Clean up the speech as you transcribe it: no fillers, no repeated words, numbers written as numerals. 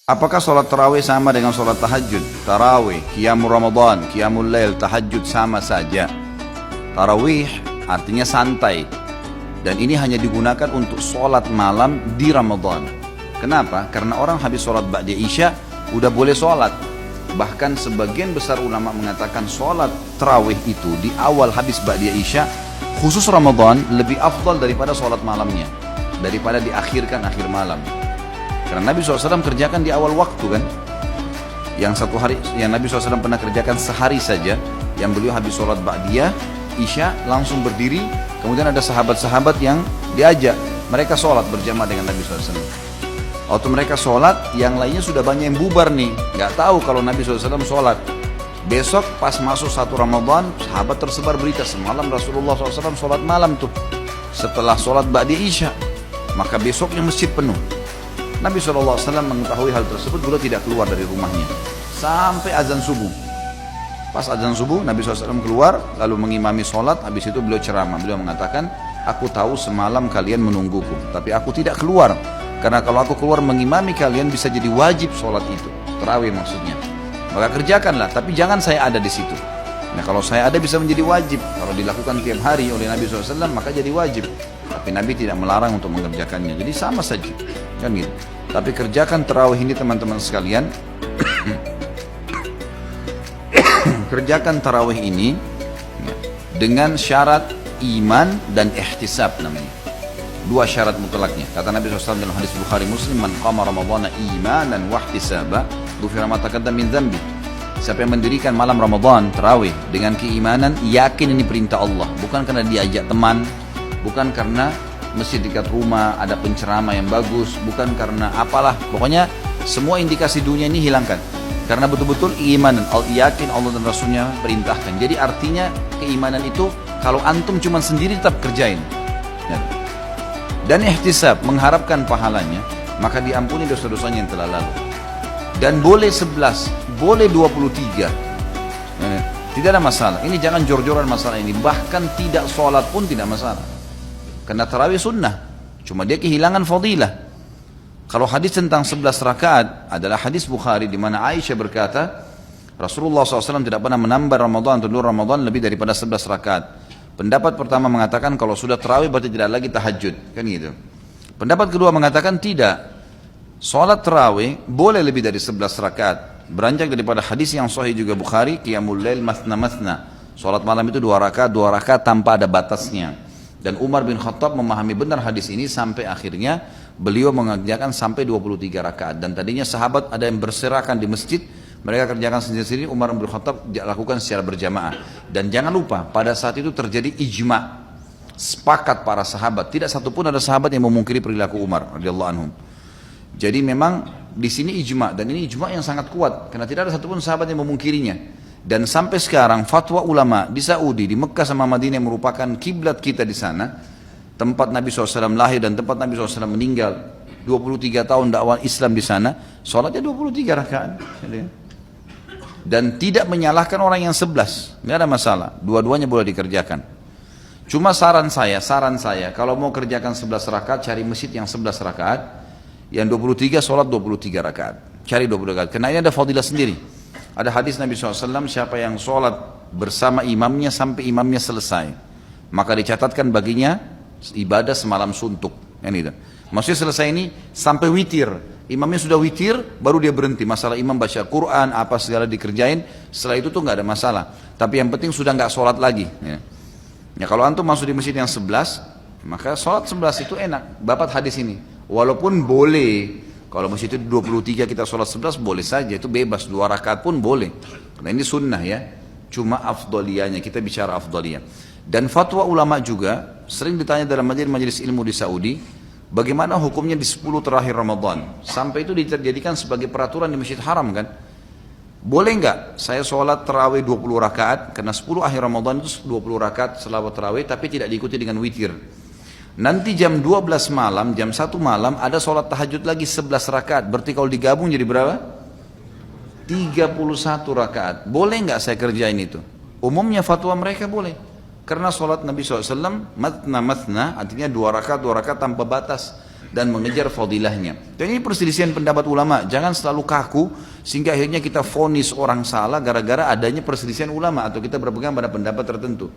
Apakah sholat tarawih sama dengan sholat tahajud? Tarawih, qiyamul Ramadan, qiyamul lail, tahajud sama saja. Tarawih artinya santai. Dan ini hanya digunakan untuk sholat malam di Ramadan. Kenapa? Karena orang habis sholat ba'da isya udah boleh sholat. Bahkan sebagian besar ulama mengatakan sholat tarawih itu di awal habis ba'da isya, khusus Ramadan, lebih afdal daripada sholat malamnya, daripada diakhirkan akhir malam. Karena Nabi SAW kerjakan di awal waktu kan. Yang satu hari, yang Nabi SAW pernah kerjakan sehari saja, yang beliau habis sholat ba'diyah, isya, langsung berdiri. Kemudian ada sahabat-sahabat yang diajak, mereka sholat berjamaah dengan Nabi SAW. Waktu mereka sholat, yang lainnya sudah banyak yang bubar nih, nggak tahu kalau Nabi SAW sholat. Besok pas masuk satu Ramadan, sahabat tersebar berita, semalam Rasulullah SAW sholat malam tuh, setelah sholat ba'diyah isya. Maka besoknya masjid penuh. Nabi SAW mengetahui hal tersebut, beliau tidak keluar dari rumahnya sampai azan subuh. Pas azan subuh, Nabi SAW keluar lalu mengimami sholat. Habis itu beliau ceramah, beliau mengatakan, aku tahu semalam kalian menungguku, tapi aku tidak keluar, karena kalau aku keluar mengimami kalian bisa jadi wajib sholat itu, tarawih maksudnya. Maka kerjakanlah, tapi jangan saya ada di situ. Nah, kalau saya ada bisa menjadi wajib. Kalau dilakukan tiap hari oleh Nabi SAW maka jadi wajib. Tapi Nabi tidak melarang untuk mengerjakannya. Jadi sama saja, kan gitu. Tapi kerjakan tarawih ini teman-teman sekalian. Kerjakan tarawih ini dengan syarat iman dan ihtisab namanya. Dua syarat mutlaknya. Kata Nabi SAW dalam hadis Bukhari Muslim, man qama ramadhana imanan wa ihtisaba ghufira ma taqaddama min dzambi. Siapa yang mendirikan malam Ramadan tarawih dengan keimanan, yakin ini perintah Allah, bukan karena diajak teman, bukan karena masjid dekat rumah ada penceramah yang bagus, bukan karena apalah, pokoknya semua indikasi dunia ini hilangkan, karena betul-betul keimanan, yakin Allah dan Rasulnya perintahkan. Jadi artinya keimanan itu kalau antum cuma sendiri tetap kerjain, dan ihtisab, mengharapkan pahalanya, maka diampuni dosa-dosanya yang telah lalu. Dan boleh 11, boleh 23, tidak ada masalah. Ini jangan jor-joran masalah ini. Bahkan tidak sholat pun tidak masalah, karena tarawih sunnah, cuma dia kehilangan fadilah. Kalau hadis tentang 11 rakaat adalah hadis Bukhari, di mana Aisyah berkata Rasulullah SAW tidak pernah menambah Ramadan atau luar Ramadan lebih daripada 11 rakaat. Pendapat pertama mengatakan kalau sudah tarawih berarti tidak lagi tahajud, kan gitu. Pendapat kedua mengatakan tidak, sholat tarawih boleh lebih dari 11 rakaat. Beranjak daripada hadis yang sahih juga Bukhari, qiyamul lail mathna mathna, sholat malam itu 2 rakaat tanpa ada batasnya. Dan Umar bin Khattab memahami benar hadis ini sampai akhirnya beliau mengerjakan sampai 23 rakaat. Dan tadinya sahabat ada yang berserakan di masjid, mereka kerjakan sendiri-sendiri, Umar bin Khattab lakukan secara berjamaah. Dan jangan lupa, pada saat itu terjadi ijma', sepakat para sahabat, tidak satupun ada sahabat yang memungkiri perilaku Umar radhiyallahu anhum. Jadi memang di sini ijma', dan ini ijma' yang sangat kuat, karena tidak ada satupun sahabat yang memungkirinya. Dan sampai sekarang fatwa ulama di Saudi, di Mekah sama Madinah yang merupakan kiblat kita di sana, tempat Nabi SAW lahir dan tempat Nabi SAW meninggal, 23 tahun dakwah Islam di sana, sholatnya 23 rakaat. Dan tidak menyalahkan orang yang 11, nggak ada masalah, dua-duanya boleh dikerjakan. Cuma saran saya, kalau mau kerjakan 11 rakaat, cari masjid yang 11 rakaat, yang 23 sholat 23 rakaat, cari 20 rakaat, karena ini ada fadilah sendiri. Ada hadis Nabi SAW, siapa yang sholat bersama imamnya sampai imamnya selesai, maka dicatatkan baginya ibadah semalam suntuk, kan itu. Maksudnya selesai ini sampai witir, imamnya sudah witir baru dia berhenti. Masalah imam baca Quran apa segala dikerjain, setelah itu tuh nggak ada masalah. Tapi yang penting sudah nggak sholat lagi. Ya kalau antum masuk di masjid yang 11, maka sholat 11 itu enak. Dapat hadis ini. Walaupun boleh, kalau masjid itu 23 kita sholat 11 boleh saja, itu bebas, 2 rakaat pun boleh. Karena ini sunnah ya. Cuma afdaliyahnya, kita bicara afdaliyah. Dan fatwa ulama juga sering ditanya dalam majelis ilmu di Saudi, bagaimana hukumnya di 10 terakhir Ramadan? Sampai itu dijadikan sebagai peraturan di Masjid Haram kan? Boleh nggak saya sholat tarawih 20 rakaat, karena 10 akhir Ramadan itu 20 rakaat selawat tarawih, tapi tidak diikuti dengan witir. Nanti jam 12 malam, jam 1 malam ada sholat tahajud lagi 11 rakaat, berarti kalau digabung jadi berapa? 31 rakaat. Boleh nggak saya kerjain itu? Umumnya fatwa mereka boleh. Karena sholat Nabi SAW, matna matna, artinya 2 rakaat tanpa batas. dan mengejar fadilahnya. Dan ini perselisihan pendapat ulama, jangan selalu kaku sehingga akhirnya kita vonis orang salah gara-gara adanya perselisihan ulama atau kita berpegang pada pendapat tertentu.